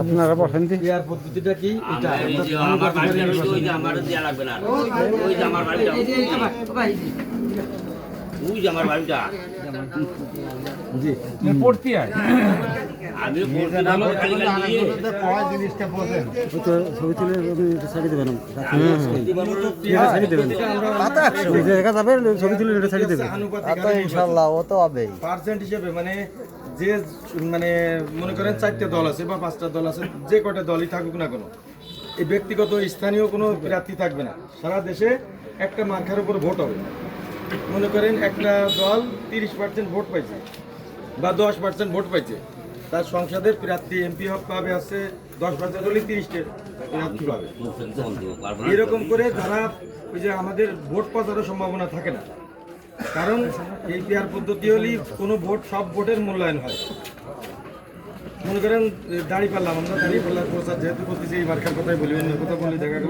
আপনারা বসেন দি পেয়ার পদ্ধতিটা কি এটা আমার বাড়িটা ওই যে আমার দেয়া লাগবে না ওই যে আমার বাড়িটা ওই যে আমার বাড়িটা জি পড়তি আয় আমি পড়তে ভালো খালি খালি নিয়ে জিনিসটা বোঝেন ছবি তুলে ছাড়ি দেবেন ছবি তুলে ছাড়ি দেবেন ইনশাআল্লাহ ও তো হবে পার্সেন্ট হিসেবে মানে যে মানে মনে করেন 4টা দল আছে বা 5টা দল আছে যে কয়টা দলই থাকুক না কোনো এই ব্যক্তিগত স্থানীয় কোনো প্রার্থী থাকবে না সারা দেশে একটা মার্কার উপর ভোট হবে মনে করেন একটা দল 30% ভোট পাইছে বা 10% ভোট পাইছে তার সংসদের প্রার্থী এমপি পাবে আছে 10% হলে 30টা প্রার্থী পাবে এরকম করে যারা ওই যে আমাদের ভোট পাওয়ারও সম্ভাবনা থাকে না কারণ এই পেয়ার পদ্ধতি হলেই কোনো ভোট সব ভোটের মূল্যায়ন হয় মনে করেন দাঁড়িয়ে পারলাম আমরা দাঁড়িয়ে পারলাম প্রচার যেহেতু করতেছি এই মার্কার কথাই বলি অন্য কথা বলে দেখা গেল